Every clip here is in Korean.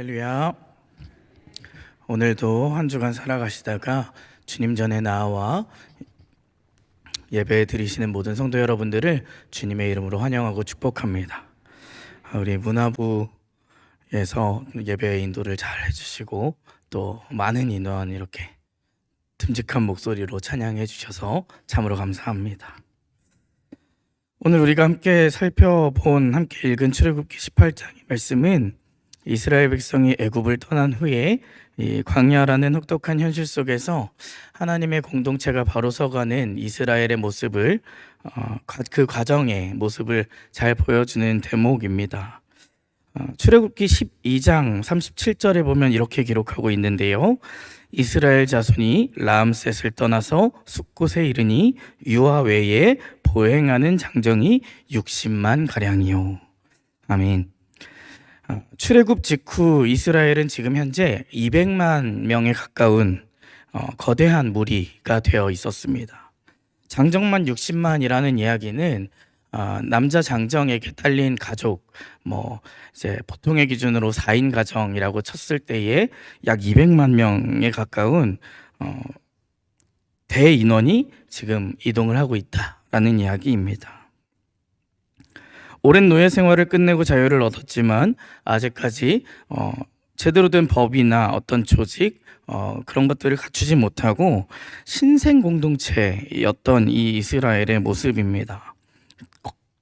할렐루야. 오늘도 한 주간 살아가시다가 주님 전에 나와 예배 드리시는 모든 성도 여러분들을 주님의 이름으로 환영하고 축복합니다. 우리 문화부에서 예배 인도를 잘 해주시고 또 많은 인원 이렇게 듬직한 목소리로 찬양해 주셔서 참으로 감사합니다. 오늘 우리가 함께 함께 읽은 출애굽기 18장의 말씀은 이스라엘 백성이 애굽을 떠난 후에 이 광야라는 혹독한 현실 속에서 하나님의 공동체가 바로 서가는 이스라엘의 모습을 그 과정의 모습을 잘 보여주는 대목입니다. 출애굽기 12장 37절에 보면 이렇게 기록하고 있는데요. 이스라엘 자손이 라암셋을 떠나서 숫곳에 이르니 유아 외에 보행하는 장정이 60만 가량이요. 아멘. 출애굽 직후 이스라엘은 지금 현재 200만 명에 가까운 거대한 무리가 되어 있었습니다. 장정만 60만이라는 이야기는 남자 장정에게 딸린 가족, 이제 보통의 기준으로 4인 가정이라고 쳤을 때에 약 200만 명에 가까운 대인원이 지금 이동을 하고 있다라는 이야기입니다. 오랜 노예 생활을 끝내고 자유를 얻었지만 아직까지 제대로 된 법이나 어떤 조직 그런 것들을 갖추지 못하고 신생 공동체였던 이 이스라엘의 모습입니다.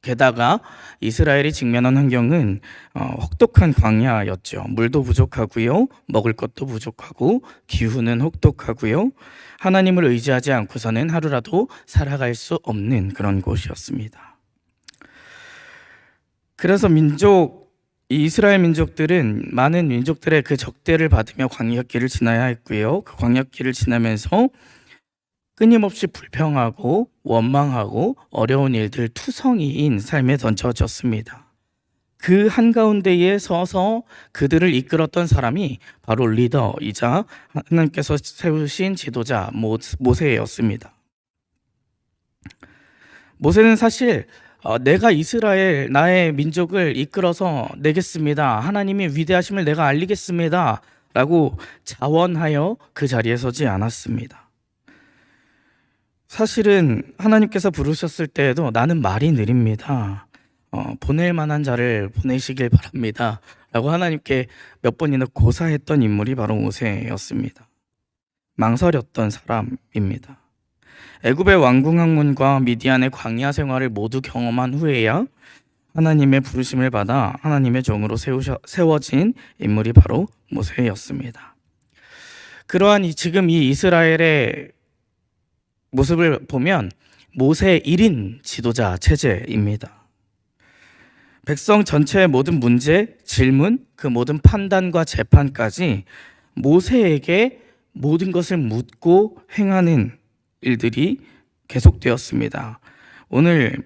게다가 이스라엘이 직면한 환경은 혹독한 광야였죠. 물도 부족하고요, 먹을 것도 부족하고 기후는 혹독하고요, 하나님을 의지하지 않고서는 하루라도 살아갈 수 없는 그런 곳이었습니다. 그래서 이스라엘 민족들은 많은 민족들의 그 적대를 받으며 광야길을 지나야 했고요. 그 광야길을 지나면서 끊임없이 불평하고 원망하고 어려운 일들 투성이인 삶에 던져졌습니다. 그 한가운데에 서서 그들을 이끌었던 사람이 바로 리더이자 하나님께서 세우신 지도자 모세였습니다. 모세는 사실 내가 이스라엘 나의 민족을 이끌어서 내겠습니다, 하나님의 위대하심을 내가 알리겠습니다 라고 자원하여 그 자리에 서지 않았습니다. 사실은 하나님께서 부르셨을 때에도 나는 말이 느립니다, 보낼 만한 자를 보내시길 바랍니다 라고 하나님께 몇 번이나 고사했던 인물이 바로 모세였습니다. 망설였던 사람입니다. 애굽의 왕궁 학문과 미디안의 광야 생활을 모두 경험한 후에야 하나님의 부르심을 받아 하나님의 종으로 세워진 인물이 바로 모세였습니다. 그러한 지금 이 이스라엘의 모습을 보면 모세 1인 지도자 체제입니다. 백성 전체의 모든 문제, 질문, 그 모든 판단과 재판까지 모세에게 모든 것을 묻고 행하는 일들이 계속되었습니다. 오늘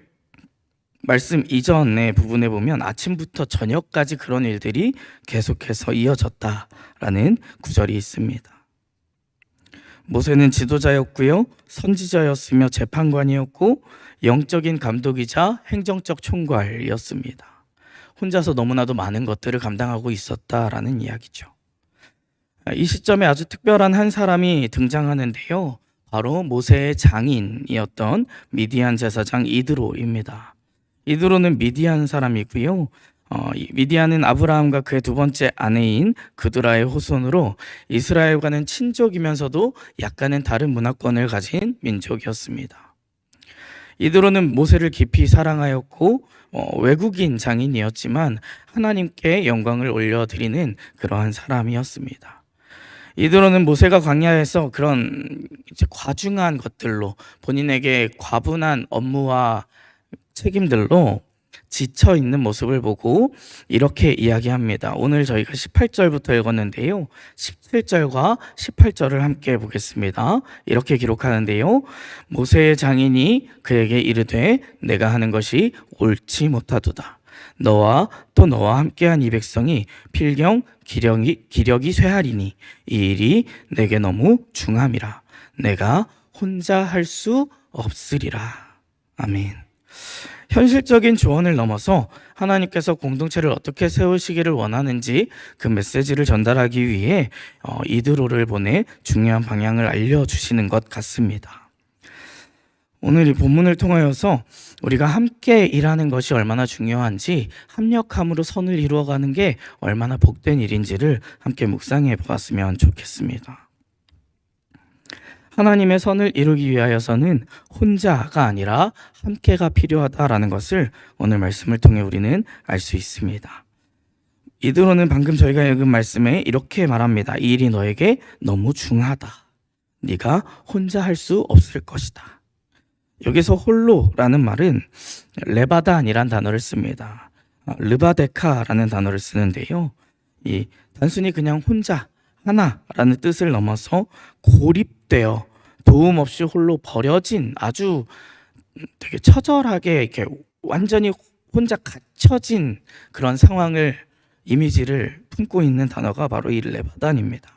말씀 이전의 부분에 보면 아침부터 저녁까지 그런 일들이 계속해서 이어졌다라는 구절이 있습니다. 모세는 지도자였고요, 선지자였으며 재판관이었고 영적인 감독이자 행정적 총괄이었습니다. 혼자서 너무나도 많은 것들을 감당하고 있었다라는 이야기죠. 이 시점에 아주 특별한 한 사람이 등장하는데요. 바로 모세의 장인이었던 미디안 제사장 이드로입니다. 이드로는 미디안 사람이고요. 미디안은 아브라함과 그의 두 번째 아내인 그드라의 호손으로 이스라엘과는 친족이면서도 약간은 다른 문화권을 가진 민족이었습니다. 이드로는 모세를 깊이 사랑하였고 외국인 장인이었지만 하나님께 영광을 올려드리는 그러한 사람이었습니다. 이드로는 모세가 광야에서 그런 과중한 것들로 본인에게 과분한 업무와 책임들로 지쳐 있는 모습을 보고 이렇게 이야기합니다. 오늘 저희가 18절부터 읽었는데요, 17절과 18절을 함께 보겠습니다. 이렇게 기록하는데요, 모세의 장인이 그에게 이르되 내가 하는 것이 옳지 못하도다. 너와 함께한 이 백성이 필경 기력이 쇠하리니 이 일이 내게 너무 중함이라. 내가 혼자 할 수 없으리라. 아멘. 현실적인 조언을 넘어서 하나님께서 공동체를 어떻게 세우시기를 원하는지 그 메시지를 전달하기 위해 이드로를 보내 중요한 방향을 알려주시는 것 같습니다. 오늘 이 본문을 통하여서 우리가 함께 일하는 것이 얼마나 중요한지, 합력함으로 선을 이루어가는 게 얼마나 복된 일인지를 함께 묵상해 보았으면 좋겠습니다. 하나님의 선을 이루기 위하여서는 혼자가 아니라 함께가 필요하다라는 것을 오늘 말씀을 통해 우리는 알 수 있습니다. 이드로는 방금 저희가 읽은 말씀에 이렇게 말합니다. 이 일이 너에게 너무 중하다. 네가 혼자 할 수 없을 것이다. 여기서 홀로라는 말은 레바단이란 단어를 씁니다. 르바데카라는 단어를 쓰는데요. 이 단순히 그냥 혼자, 하나라는 뜻을 넘어서 고립되어 도움 없이 홀로 버려진, 아주 되게 처절하게 이렇게 완전히 혼자 갇혀진 그런 상황을, 이미지를 품고 있는 단어가 바로 이 레바단입니다.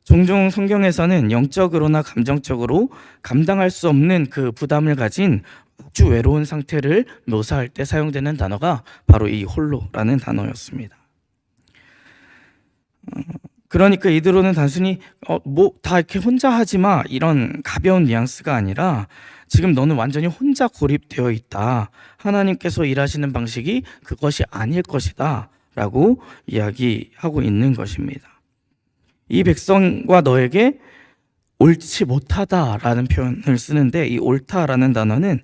종종 성경에서는 영적으로나 감정적으로 감당할 수 없는 그 부담을 가진 아주 외로운 상태를 묘사할 때 사용되는 단어가 바로 이 홀로라는 단어였습니다. 그러니까 이드로는 단순히 다 이렇게 혼자 하지 마, 이런 가벼운 뉘앙스가 아니라 지금 너는 완전히 혼자 고립되어 있다. 하나님께서 일하시는 방식이 그것이 아닐 것이다 라고 이야기하고 있는 것입니다. 이 백성과 너에게 옳지 못하다라는 표현을 쓰는데, 이 옳다라는 단어는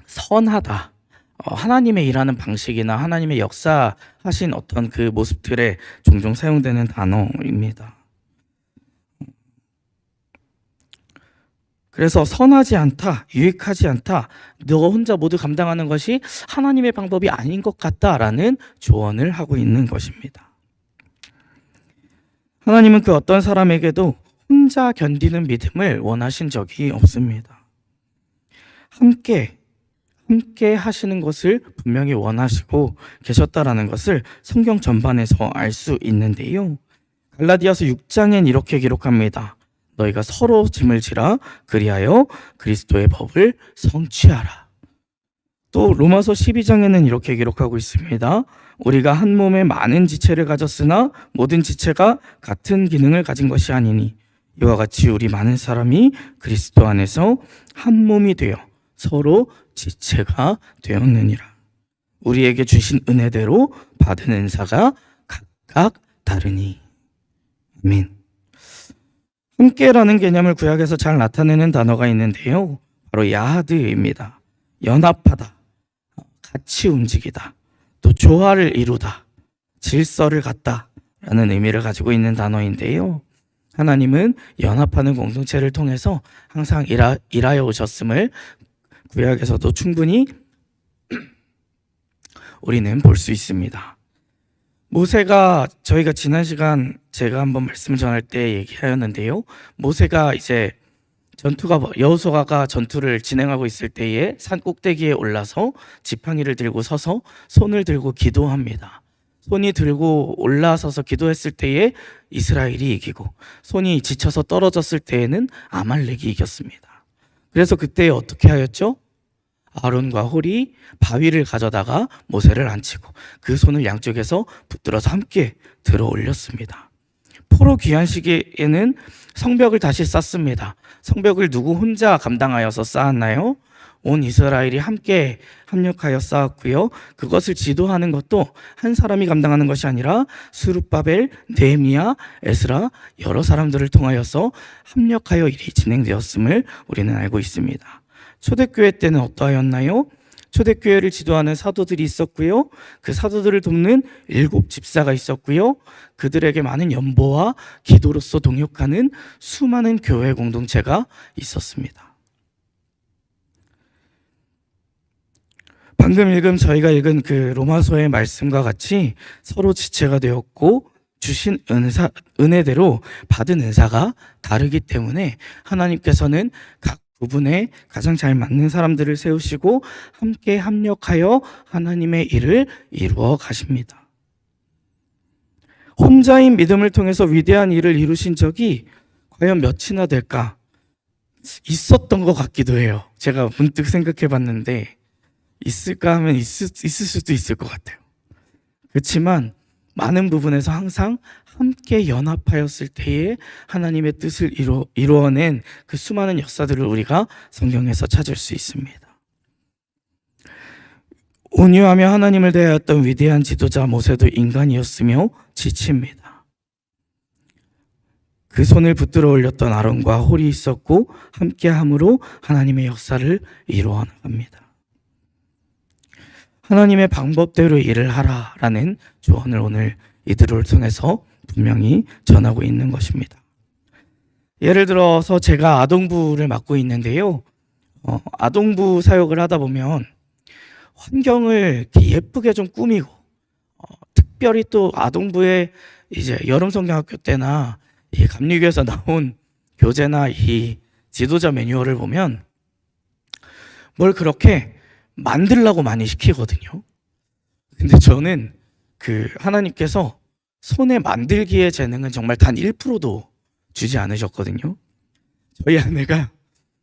선하다, 하나님의 일하는 방식이나 하나님의 역사하신 어떤 그 모습들에 종종 사용되는 단어입니다. 그래서 선하지 않다, 유익하지 않다, 너 혼자 모두 감당하는 것이 하나님의 방법이 아닌 것 같다라는 조언을 하고 있는 것입니다. 하나님은 그 어떤 사람에게도 혼자 견디는 믿음을 원하신 적이 없습니다. 함께 하시는 것을 분명히 원하시고 계셨다라는 것을 성경 전반에서 알 수 있는데요. 갈라디아서 6장엔 이렇게 기록합니다. 너희가 서로 짐을 지라 그리하여 그리스도의 법을 성취하라. 또 로마서 12장에는 이렇게 기록하고 있습니다. 우리가 한 몸에 많은 지체를 가졌으나 모든 지체가 같은 기능을 가진 것이 아니니 이와 같이 우리 많은 사람이 그리스도 안에서 한 몸이 되어 서로 지체가 되었느니라. 우리에게 주신 은혜대로 받은 은사가 각각 다르니. 아멘. 함께라는 개념을 구약에서 잘 나타내는 단어가 있는데요. 바로 야하드입니다. 연합하다, 같이 움직이다, 또 조화를 이루다, 질서를 갖다 라는 의미를 가지고 있는 단어인데요. 하나님은 연합하는 공동체를 통해서 항상 일하여 오셨음을 구약에서도 충분히 우리는 볼 수 있습니다. 모세가, 저희가 지난 시간 제가 한번 말씀을 전할 때 얘기하였는데요. 모세가 이제 여호수아가 전투를 진행하고 있을 때에 산 꼭대기에 올라서 지팡이를 들고 서서 손을 들고 기도합니다. 손이 들고 올라서서 기도했을 때에 이스라엘이 이기고, 손이 지쳐서 떨어졌을 때에는 아말렉이 이겼습니다. 그래서 그때 어떻게 하였죠? 아론과 홀이 바위를 가져다가 모세를 앉히고 그 손을 양쪽에서 붙들어서 함께 들어 올렸습니다. 포로 귀환 시기에는 성벽을 다시 쌓습니다. 성벽을 누구 혼자 감당하여서 쌓았나요? 온 이스라엘이 함께 합력하여 쌓았고요. 그것을 지도하는 것도 한 사람이 감당하는 것이 아니라 스룹바벨, 느헤미야, 에스라 여러 사람들을 통하여서 합력하여 일이 진행되었음을 우리는 알고 있습니다. 초대교회 때는 어떠하였나요? 초대교회를 지도하는 사도들이 있었고요. 그 사도들을 돕는 7 집사가 있었고요. 그들에게 많은 연보와 기도로서 동역하는 수많은 교회 공동체가 있었습니다. 방금 저희가 읽은 그 로마서의 말씀과 같이 서로 지체가 되었고 주신 은혜대로 받은 은사가 다르기 때문에 하나님께서는 각 부분에 가장 잘 맞는 사람들을 세우시고 함께 합력하여 하나님의 일을 이루어 가십니다. 혼자인 믿음을 통해서 위대한 일을 이루신 적이 과연 몇이나 될까 있었던 것 같기도 해요. 제가 문득 생각해 봤는데 있을까 하면 있을 수도 있을 것 같아요. 그렇지만 많은 부분에서 항상 함께 연합하였을 때에 하나님의 뜻을 이루어낸 그 수많은 역사들을 우리가 성경에서 찾을 수 있습니다. 온유하며 하나님을 대하였던 위대한 지도자 모세도 인간이었으며 지칩니다. 그 손을 붙들어 올렸던 아론과 홀이 있었고 함께함으로 하나님의 역사를 이루어 나갑니다. 하나님의 방법대로 일을 하라라는 조언을 오늘 이들을 통해서 분명히 전하고 있는 것입니다. 예를 들어서 제가 아동부를 맡고 있는데요. 아동부 사역을 하다 보면 환경을 이렇게 예쁘게 좀 꾸미고 특별히 또 아동부의 이제 여름 성경학교 때나 이 감리교에서 나온 교재나 이 지도자 매뉴얼을 보면 뭘 그렇게 만들라고 많이 시키거든요. 근데 저는 그 하나님께서 손에 만들기의 재능은 정말 단 1%도 주지 않으셨거든요. 저희 아내가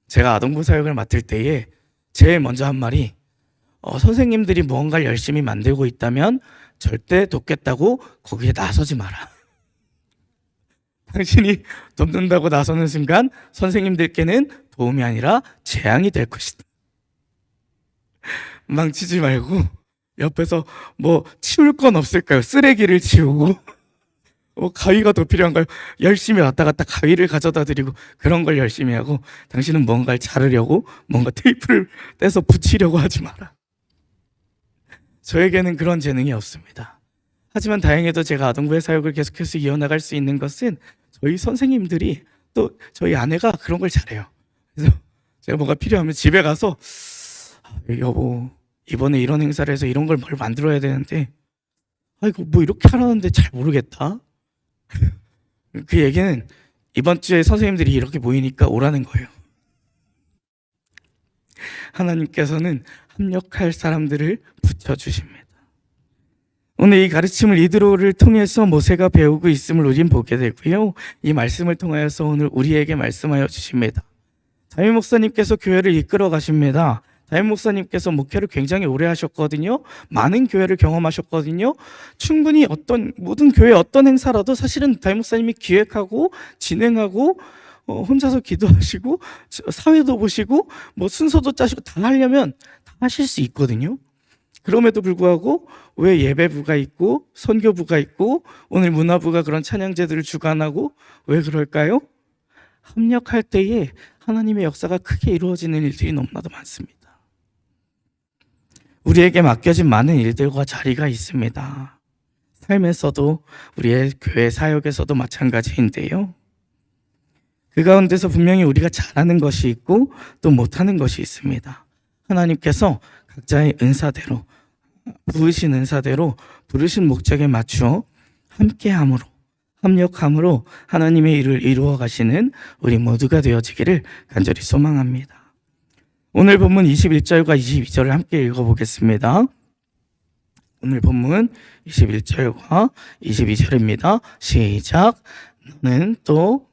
제가 아동부 사역을 맡을 때에 제일 먼저 한 말이 선생님들이 무언가를 열심히 만들고 있다면 절대 돕겠다고 거기에 나서지 마라. 당신이 돕는다고 나서는 순간 선생님들께는 도움이 아니라 재앙이 될 것이다. 망치지 말고 옆에서 뭐 치울 건 없을까요? 쓰레기를 치우고 가위가 더 필요한가요? 열심히 왔다 갔다 가위를 가져다 드리고 그런 걸 열심히 하고 당신은 뭔가를 자르려고 뭔가 테이프를 떼서 붙이려고 하지 마라. 저에게는 그런 재능이 없습니다. 하지만 다행히도 제가 아동부의 사역을 계속해서 이어나갈 수 있는 것은 저희 선생님들이 또 저희 아내가 그런 걸 잘해요. 그래서 제가 뭐가 필요하면 집에 가서 여보 이번에 이런 행사를 해서 이런 걸 뭘 만들어야 되는데 이거 뭐 이렇게 하라는데 잘 모르겠다. 그 얘기는 이번 주에 선생님들이 이렇게 모이니까 오라는 거예요. 하나님께서는 합력할 사람들을 붙여주십니다. 오늘 이 가르침을 이드로를 통해서 모세가 배우고 있음을 우린 보게 되고요. 이 말씀을 통하여서 오늘 우리에게 말씀하여 주십니다. 담임 목사님께서 교회를 이끌어 가십니다. 담임 목사님께서 목회를 굉장히 오래 하셨거든요. 많은 교회를 경험하셨거든요. 충분히 모든 교회 어떤 행사라도 사실은 담임 목사님이 기획하고 진행하고 혼자서 기도하시고 사회도 보시고 뭐 순서도 짜시고 다 하려면 다 하실 수 있거든요. 그럼에도 불구하고 왜 예배부가 있고 선교부가 있고 오늘 문화부가 그런 찬양제들을 주관하고 왜 그럴까요? 합력할 때에 하나님의 역사가 크게 이루어지는 일들이 너무나도 많습니다. 우리에게 맡겨진 많은 일들과 자리가 있습니다. 삶에서도 우리의 교회 사역에서도 마찬가지인데요. 그 가운데서 분명히 우리가 잘하는 것이 있고 또 못하는 것이 있습니다. 하나님께서 각자의 은사대로 부으신 은사대로 부르신 목적에 맞추어 함께함으로 합력함으로 하나님의 일을 이루어 가시는 우리 모두가 되어지기를 간절히 소망합니다. 오늘 본문 21절과 22절을 함께 읽어보겠습니다. 오늘 본문 21절과 22절입니다. 시작. 너는 또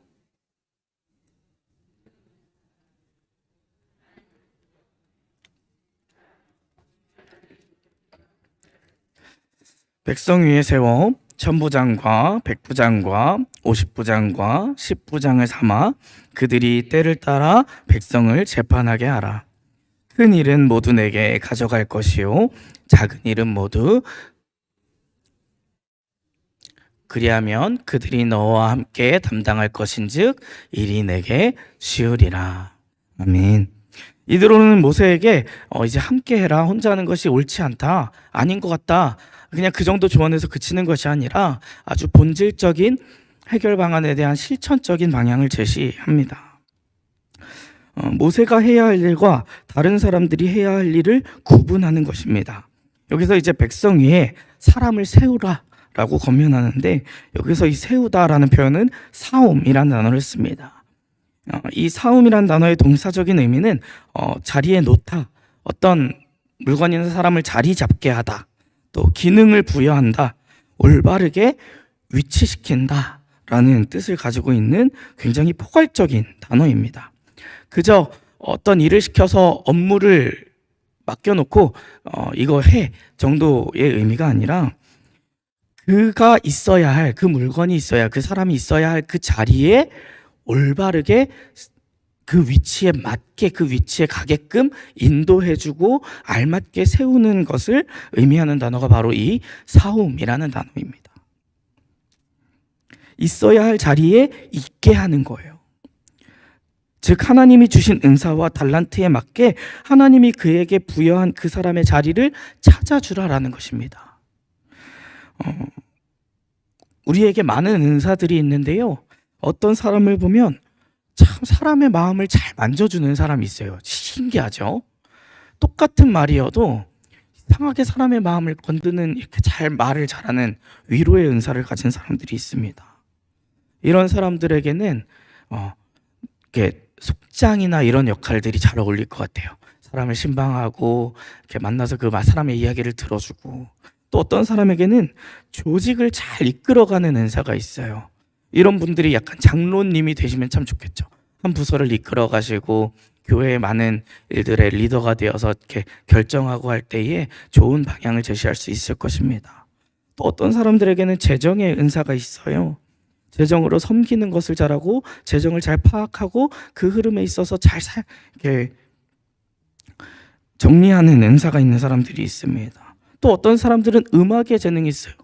백성 위에 세워 천부장과 백부장과 50부장과 10부장을 삼아 그들이 때를 따라 백성을 재판하게 하라. 큰 일은 모두 내게 가져갈 것이요 작은 일은 모두 그리하면 그들이 너와 함께 담당할 것인즉 일이 내게 쉬우리라. 아멘. 이드로는 모세에게 이제 함께 해라, 혼자 하는 것이 옳지 않다, 아닌 것 같다, 그냥 그 정도 조언해서 그치는 것이 아니라 아주 본질적인 해결 방안에 대한 실천적인 방향을 제시합니다. 모세가 해야 할 일과 다른 사람들이 해야 할 일을 구분하는 것입니다. 여기서 이제 백성 위에 사람을 세우라 라고 권면하는데 여기서 이 세우다라는 표현은 사옴이라는 단어를 씁니다. 이 사옴이라는 단어의 동사적인 의미는 자리에 놓다, 어떤 물건이나 사람을 자리 잡게 하다, 또 기능을 부여한다, 올바르게 위치시킨다 라는 뜻을 가지고 있는 굉장히 포괄적인 단어입니다. 그저 어떤 일을 시켜서 업무를 맡겨놓고 이거 해 정도의 의미가 아니라 그가 있어야 할, 그 물건이 있어야, 그 사람이 있어야 할 그 자리에 올바르게 그 위치에 맞게, 그 위치에 가게끔 인도해주고 알맞게 세우는 것을 의미하는 단어가 바로 이 사움이라는 단어입니다. 있어야 할 자리에 있게 하는 거예요. 즉 하나님이 주신 은사와 달란트에 맞게 하나님이 그에게 부여한 그 사람의 자리를 찾아주라라는 것입니다. 우리에게 많은 은사들이 있는데요, 어떤 사람을 보면 참 사람의 마음을 잘 만져주는 사람이 있어요. 신기하죠? 똑같은 말이어도 이상하게 사람의 마음을 건드는, 이렇게 잘 말을 잘하는 위로의 은사를 가진 사람들이 있습니다. 이런 사람들에게는 이렇게 속장이나 이런 역할들이 잘 어울릴 것 같아요. 사람을 신방하고 이렇게 만나서 그 사람의 이야기를 들어주고, 또 어떤 사람에게는 조직을 잘 이끌어가는 은사가 있어요. 이런 분들이 약간 장로님이 되시면 참 좋겠죠. 한 부서를 이끌어 가시고 교회의 많은 일들의 리더가 되어서 이렇게 결정하고 할 때에 좋은 방향을 제시할 수 있을 것입니다. 또 어떤 사람들에게는 재정의 은사가 있어요. 재정으로 섬기는 것을 잘하고 재정을 잘 파악하고 그 흐름에 있어서 잘 이렇게 정리하는 은사가 있는 사람들이 있습니다. 또 어떤 사람들은 음악의 재능이 있어요.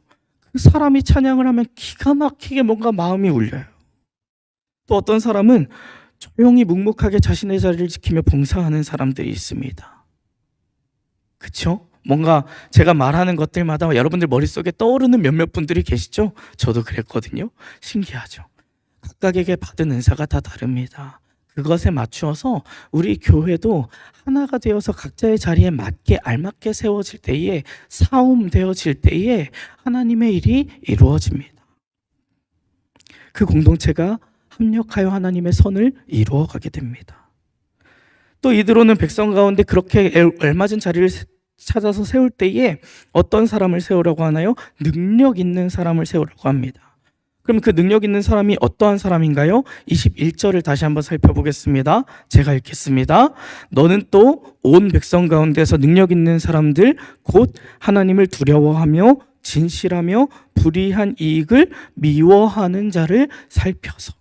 그 사람이 찬양을 하면 기가 막히게 뭔가 마음이 울려요. 또 어떤 사람은 조용히 묵묵하게 자신의 자리를 지키며 봉사하는 사람들이 있습니다. 그렇죠? 뭔가 제가 말하는 것들마다 여러분들 머릿속에 떠오르는 몇몇 분들이 계시죠? 저도 그랬거든요. 신기하죠? 각각에게 받은 은사가 다 다릅니다. 그것에 맞추어서 우리 교회도 하나가 되어서 각자의 자리에 맞게 알맞게 세워질 때에, 사움되어질 때에 하나님의 일이 이루어집니다. 그 공동체가 합력하여 하나님의 선을 이루어가게 됩니다. 또 이드로는 백성 가운데 그렇게 알맞은 자리를 찾아서 세울 때에 어떤 사람을 세우라고 하나요? 능력 있는 사람을 세우라고 합니다. 그럼 그 능력 있는 사람이 어떠한 사람인가요? 21절을 다시 한번 살펴보겠습니다. 제가 읽겠습니다. 너는 또 온 백성 가운데서 능력 있는 사람들 곧 하나님을 두려워하며 진실하며 불의한 이익을 미워하는 자를 살펴서.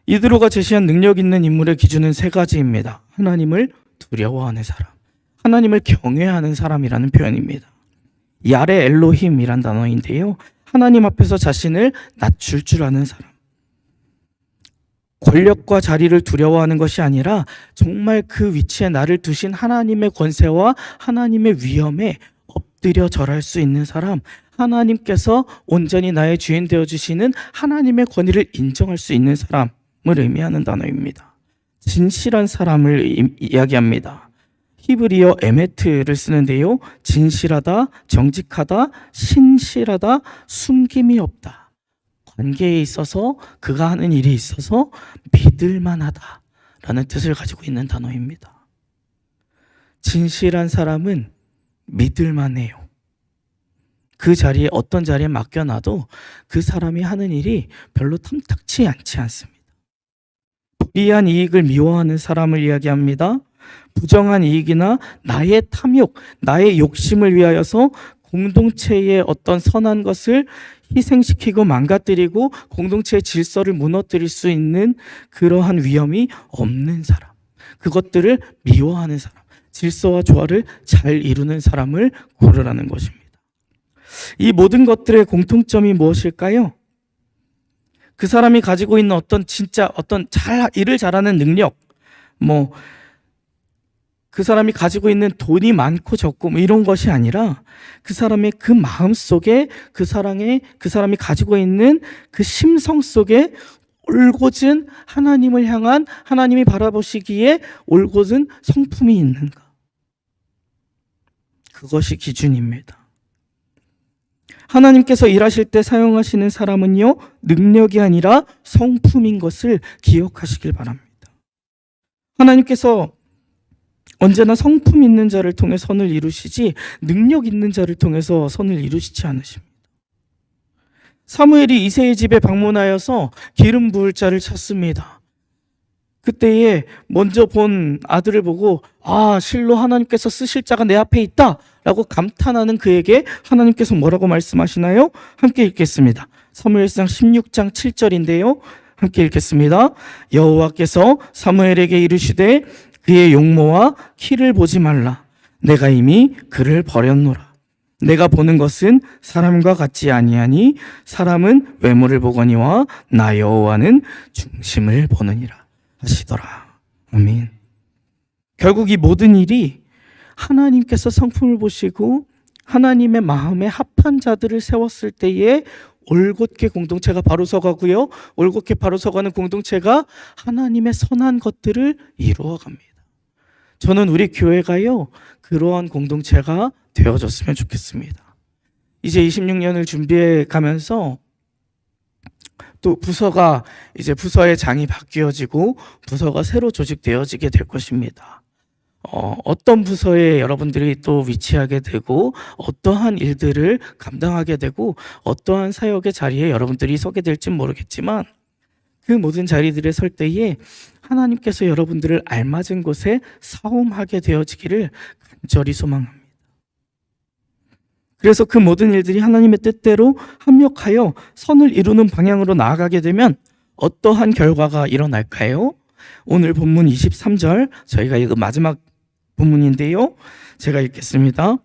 이드로가 제시한 능력 있는 인물의 기준은 세 가지입니다. 하나님을 두려워하는 사람, 하나님을 경외하는 사람이라는 표현입니다. 야레 엘로힘이란 단어인데요, 하나님 앞에서 자신을 낮출 줄 아는 사람, 권력과 자리를 두려워하는 것이 아니라 정말 그 위치에 나를 두신 하나님의 권세와 하나님의 위엄에 엎드려 절할 수 있는 사람, 하나님께서 온전히 나의 주인 되어주시는 하나님의 권위를 인정할 수 있는 사람을 의미하는 단어입니다. 진실한 사람을 이야기합니다. 히브리어 에메트를 쓰는데요, 진실하다, 정직하다, 신실하다, 숨김이 없다. 관계에 있어서, 그가 하는 일에 있어서 믿을만하다 라는 뜻을 가지고 있는 단어입니다. 진실한 사람은 믿을만해요. 그 자리에, 어떤 자리에 맡겨놔도 그 사람이 하는 일이 별로 탐탁치 않지 않습니다. 불이한 이익을 미워하는 사람을 이야기합니다. 부정한 이익이나 나의 탐욕, 나의 욕심을 위하여서 공동체의 어떤 선한 것을 희생시키고 망가뜨리고 공동체의 질서를 무너뜨릴 수 있는 그러한 위험이 없는 사람, 그것들을 미워하는 사람, 질서와 조화를 잘 이루는 사람을 고르라는 것입니다. 이 모든 것들의 공통점이 무엇일까요? 그 사람이 가지고 있는 어떤 진짜 어떤 일을 잘하는 능력, 그 사람이 가지고 있는 돈이 많고 적고 이런 것이 아니라 그 사람의 그 마음 속에, 그 사람이 가지고 있는 그 심성 속에 올곧은 하나님을 향한, 하나님이 바라보시기에 올곧은 성품이 있는가, 그것이 기준입니다. 하나님께서 일하실 때 사용하시는 사람은요, 능력이 아니라 성품인 것을 기억하시길 바랍니다. 하나님께서 언제나 성품 있는 자를 통해 선을 이루시지 능력 있는 자를 통해서 선을 이루시지 않으십니다. 사무엘이 이새의 집에 방문하여서 기름 부을 자를 찾습니다. 그때에 먼저 본 아들을 보고 실로 하나님께서 쓰실 자가 내 앞에 있다 라고 감탄하는 그에게 하나님께서 뭐라고 말씀하시나요? 함께 읽겠습니다. 사무엘상 16장 7절인데요. 함께 읽겠습니다. 여호와께서 사무엘에게 이르시되 그의 용모와 키를 보지 말라. 내가 이미 그를 버렸노라. 내가 보는 것은 사람과 같지 아니하니 사람은 외모를 보거니와 나 여호와는 중심을 보느니라 하시더라. 아멘. 결국 이 모든 일이 하나님께서 성품을 보시고 하나님의 마음에 합한 자들을 세웠을 때에 올곧게 공동체가 바로 서가고요. 올곧게 바로 서가는 공동체가 하나님의 선한 것들을 이루어갑니다. 저는 우리 교회가요, 그러한 공동체가 되어졌으면 좋겠습니다. 이제 26년을 준비해 가면서 또 부서가 이제 부서의 장이 바뀌어지고 부서가 새로 조직되어지게 될 것입니다. 어떤 부서에 여러분들이 또 위치하게 되고 어떠한 일들을 감당하게 되고 어떠한 사역의 자리에 여러분들이 서게 될지 모르겠지만 그 모든 자리들에 설 때에 하나님께서 여러분들을 알맞은 곳에 사움하게 되어지기를 간절히 소망합니다. 그래서 그 모든 일들이 하나님의 뜻대로 합력하여 선을 이루는 방향으로 나아가게 되면 어떠한 결과가 일어날까요? 오늘 본문 23절, 저희가 읽은 마지막 본문인데요. 제가 읽겠습니다.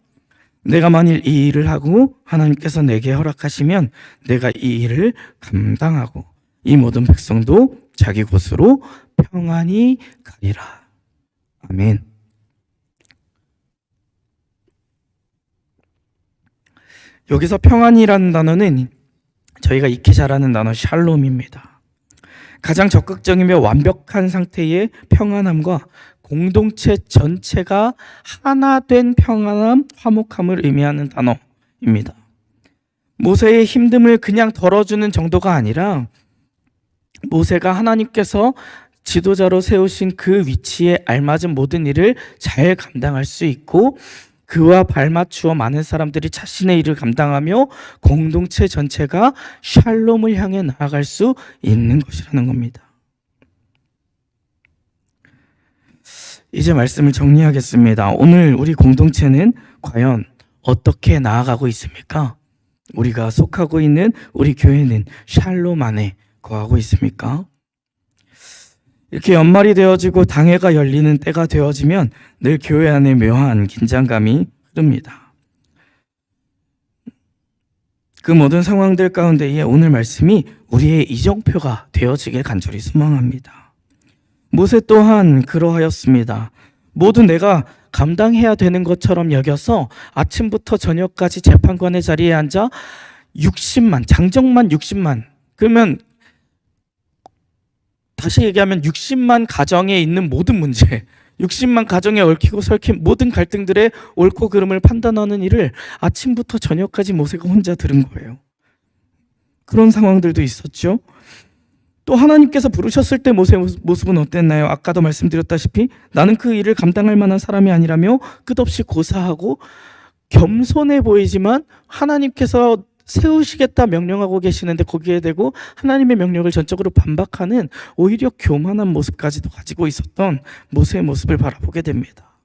내가 만일 이 일을 하고 하나님께서 내게 허락하시면 내가 이 일을 감당하고 이 모든 백성도 자기 곳으로 평안히 가리라. 아멘. 여기서 평안이라는 단어는 저희가 익히 잘 아는 단어 샬롬입니다. 가장 적극적이며 완벽한 상태의 평안함과 공동체 전체가 하나 된 평안함, 화목함을 의미하는 단어입니다. 모세의 힘듦을 그냥 덜어주는 정도가 아니라 모세가 하나님께서 지도자로 세우신 그 위치에 알맞은 모든 일을 잘 감당할 수 있고 그와 발맞추어 많은 사람들이 자신의 일을 감당하며 공동체 전체가 샬롬을 향해 나아갈 수 있는 것이라는 겁니다. 이제 말씀을 정리하겠습니다. 오늘 우리 공동체는 과연 어떻게 나아가고 있습니까? 우리가 속하고 있는 우리 교회는 샬롬 안에 거하고 있습니까? 이렇게 연말이 되어지고 당회가 열리는 때가 되어지면 늘 교회 안에 묘한 긴장감이 흐릅니다. 그 모든 상황들 가운데에 오늘 말씀이 우리의 이정표가 되어지길 간절히 소망합니다. 모세 또한 그러하였습니다. 모두 내가 감당해야 되는 것처럼 여겨서 아침부터 저녁까지 재판관의 자리에 앉아 60만, 장정만 60만, 그러면 다시 얘기하면 60만 가정에 있는 모든 문제, 60만 가정에 얽히고 설킨 모든 갈등들의 옳고 그름을 판단하는 일을 아침부터 저녁까지 모세가 혼자 들은 거예요. 그런 상황들도 있었죠. 또 하나님께서 부르셨을 때 모세의 모습은 어땠나요? 아까도 말씀드렸다시피 나는 그 일을 감당할 만한 사람이 아니라며 끝없이 고사하고 겸손해 보이지만 하나님께서 세우시겠다 명령하고 계시는데 거기에 대고 하나님의 명령을 전적으로 반박하는 오히려 교만한 모습까지도 가지고 있었던 모세의 모습을 바라보게 됩니다.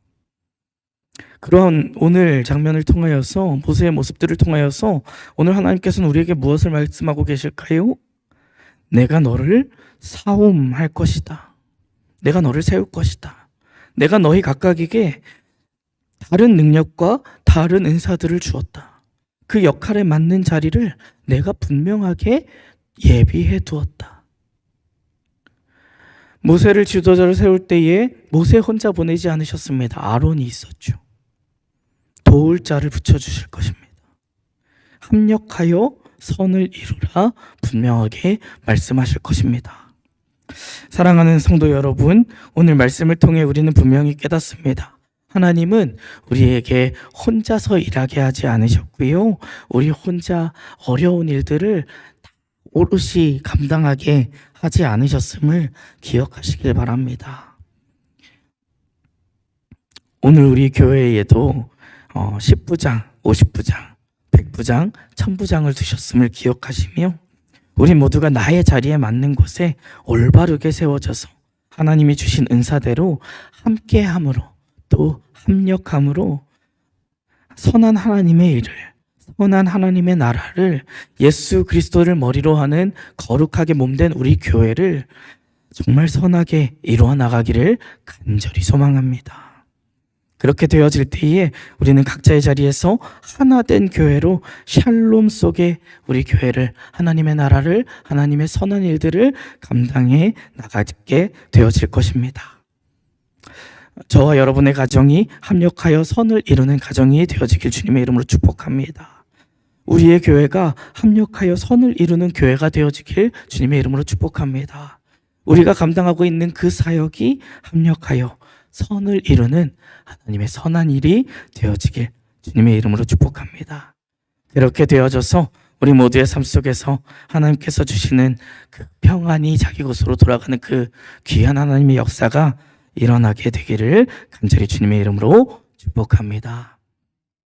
그런 오늘 장면을 통하여서 모세의 모습들을 통하여서 오늘 하나님께서는 우리에게 무엇을 말씀하고 계실까요? 내가 너를 사움할 것이다. 내가 너를 세울 것이다. 내가 너희 각각에게 다른 능력과 다른 은사들을 주었다. 그 역할에 맞는 자리를 내가 분명하게 예비해 두었다. 모세를 지도자로 세울 때에 모세 혼자 보내지 않으셨습니다. 아론이 있었죠. 도울 자를 붙여주실 것입니다. 합력하여 선을 이루라 분명하게 말씀하실 것입니다. 사랑하는 성도 여러분, 오늘 말씀을 통해 우리는 분명히 깨닫습니다. 하나님은 우리에게 혼자서 일하게 하지 않으셨고요. 우리 혼자 어려운 일들을 오롯이 감당하게 하지 않으셨음을 기억하시길 바랍니다. 오늘 우리 교회에도 10부장, 50부장, 100부장, 1000부장을 두셨음을 기억하시며 우리 모두가 나의 자리에 맞는 곳에 올바르게 세워져서 하나님이 주신 은사대로 함께함으로 또 합력함으로 선한 하나님의 일을, 선한 하나님의 나라를, 예수 그리스도를 머리로 하는 거룩하게 몸된 우리 교회를 정말 선하게 이루어 나가기를 간절히 소망합니다. 그렇게 되어질 때에 우리는 각자의 자리에서 하나된 교회로 샬롬 속에 우리 교회를, 하나님의 나라를, 하나님의 선한 일들을 감당해 나가게 되어질 것입니다. 저와 여러분의 가정이 합력하여 선을 이루는 가정이 되어지길 주님의 이름으로 축복합니다. 우리의 교회가 합력하여 선을 이루는 교회가 되어지길 주님의 이름으로 축복합니다. 우리가 감당하고 있는 그 사역이 합력하여 선을 이루는 하나님의 선한 일이 되어지길 주님의 이름으로 축복합니다. 그렇게 되어져서 우리 모두의 삶 속에서 하나님께서 주시는 그 평안이 자기 곳으로 돌아가는 그 귀한 하나님의 역사가 일어나게 되기를 간절히 주님의 이름으로 축복합니다.